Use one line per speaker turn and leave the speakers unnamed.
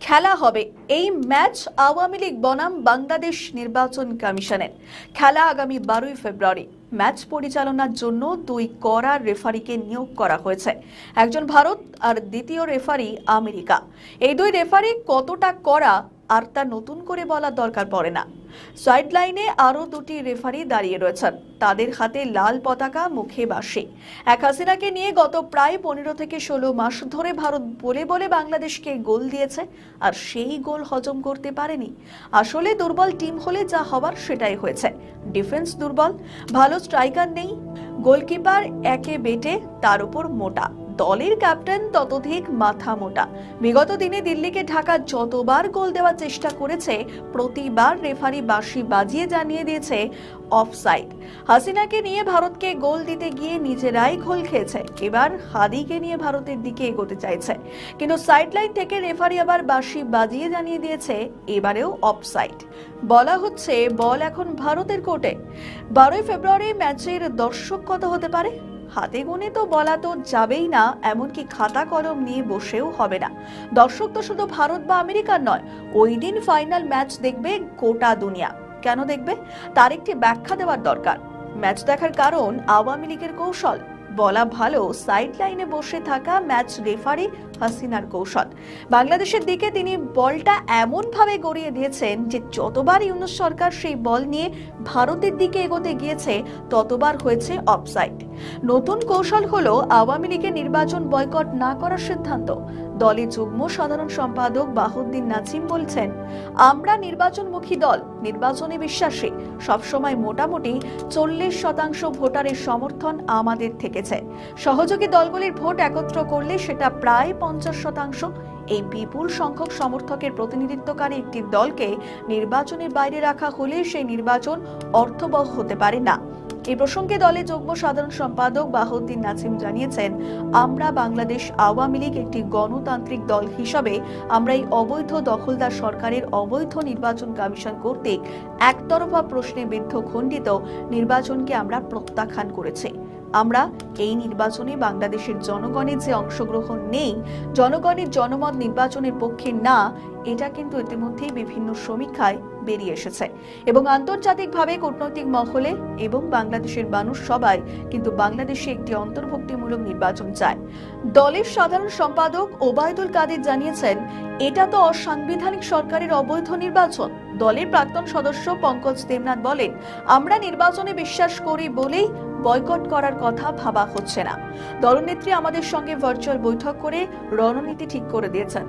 খেলা হবে এই ম্যাচ আওয়ামী লীগ বনাম বাংলাদেশ নির্বাচন কমিশনের। খেলা আগামী 12ই ফেব্রুয়ারি। ম্যাচ পরিচালনার জন্য দুই কড়া রেফারিকে নিয়োগ করা হয়েছে, একজন ভারত আর দ্বিতীয় রেফারি আমেরিকা। এই দুই রেফারি কতটা কড়া আর তা নতুন করে বলার দরকার পড়ে না। সাইড লাইনে আরো দুটি রেফারি দাঁড়িয়ে রয়েছেন, তাদের হাতে লাল পতাকা, মুখে বাঁশি। এক হাসিনাকে নিয়ে গত প্রায় 15 থেকে 16 মাস ধরে ভারত বলে বলে বাংলাদেশকে গোল দিয়েছে, আর সেই গোল হজম করতে পারেনি। আসলে দুর্বল টিম হলে যা হবার সেটাই হয়েছে। ডিফেন্স দুর্বল, ভালো স্ট্রাইকার নেই, গোলকিপার একে বেটে, তার উপর মোটা। দলের ক্যাপ্টেন ততোধিক মাথা মোটা। বিগত দিনে দিল্লিকে ঢাকা যতবার গোল দেওয়ার চেষ্টা করেছে, প্রতিবার রেফারি বাঁশি বাজিয়ে জানিয়ে দিয়েছে অফসাইড। হাসিনাকে নিয়ে ভারতকে গোল দিতে গিয়ে নিজেরাই গোল খেয়েছে, এবার হাদিকে নিয়ে ভারতের দিকে এগোতে চাইছে, কিন্তু সাইডলাইন থেকে রেফারি আবার বাঁশি বাজিয়ে জানিয়ে দিয়েছে এবারেও অফসাইড। বলা হচ্ছে বল এখন ভারতের কোর্টে। 12ই ফেব্রুয়ারি ম্যাচের দর্শক কত হতে পারে? হাতে গুনে তো বলা তো যাবেই না, এমনকি খাতা কলম নিয়ে বসেও হবে না। দর্শক তো শুধু ভারত বা আমেরিকার নয়, ওই দিন ফাইনাল ম্যাচ দেখবে গোটা দুনিয়া। কেন দেখবে তার একটি ব্যাখ্যা দেওয়ার দরকার। ম্যাচ দেখার কারণ আওয়ামী লীগের কৌশল। বলা ভালো, সাইড লাইনে বসে থাকা ম্যাচ রেফারি হাসিনার কৌশল। বাংলাদেশের দিকে তিনি বলটা এমন ভাবে গড়িয়ে দিয়েছেন যে যতবার ইউনূস সরকার সেই বল নিয়ে ভারতের দিকে এগোতে গিয়েছে, ততবার হয়েছে অফসাইড। নতুন কৌশল হলো আওয়ামী লীগের নির্বাচন বয়কট না করার সিদ্ধান্ত। দলের যুগ্ম সাধারণ সম্পাদক বাহুদ্দিন নাজিম বলছেন, আমরা নির্বাচনমুখী দল, নির্বাচনে বিশ্বাসী। সবসময় মোটামুটি 40% ভোটারের সমর্থন আমাদের থেকেছে। সহযোগী দলগুলির ভোট একত্র করলে সেটা প্রায় 50%। এই বিপুল সংখ্যক সমর্থকের প্রতিনিধিত্বকারী একটি দলকে নির্বাচনের বাইরে রাখা হলে সেই নির্বাচন অর্থবহ হতে পারে না। এই প্রসঙ্গে দলের যুগ্ম সাধারণ সম্পাদক বাহুদ্দিন নাজিম জানিয়েছেন, আমরা বাংলাদেশ আওয়ামী লীগ একটি গণতান্ত্রিক দল হিসাবে আমরা এই অবৈধ দখলদার সরকারের অবৈধ নির্বাচন কমিশন কর্তৃক একতরফা প্রশ্নে বিদ্ধ খণ্ডিত নির্বাচনকে আমরা প্রত্যাখ্যান করেছি। আমরা এই নির্বাচনে বাংলাদেশের জনগণের যে অংশগ্রহণ নেই, জনগণের জনমত নির্বাচনের পক্ষে না, এটা কিন্তু ইতিমধ্যেই বিভিন্ন সমীক্ষায় বেরিয়ে এসেছে। এবং আন্তর্জাতিকভাবে কূটনৈতিক মহলে এবং বাংলাদেশের মানুষ সবাই কিন্তু বাংলাদেশে একটি অন্তর্ভুক্তিমূলক নির্বাচন চায়। দলের সাধারণ সম্পাদক ওবায়দুল কাদের জানিয়েছেন, এটা তো অসাংবিধানিক সরকারের অবৈধ নির্বাচন। দলের প্রাক্তন সদস্য পঙ্কজ দেবনাথ বলেন, আমরা নির্বাচনে বিশ্বাস করি বলেই বয়কট করার কথা ভাবা হচ্ছে না। দলনেত্রী আমাদের সঙ্গে ভার্চুয়াল বৈঠক করে রণনীতি ঠিক করে দিয়েছেন।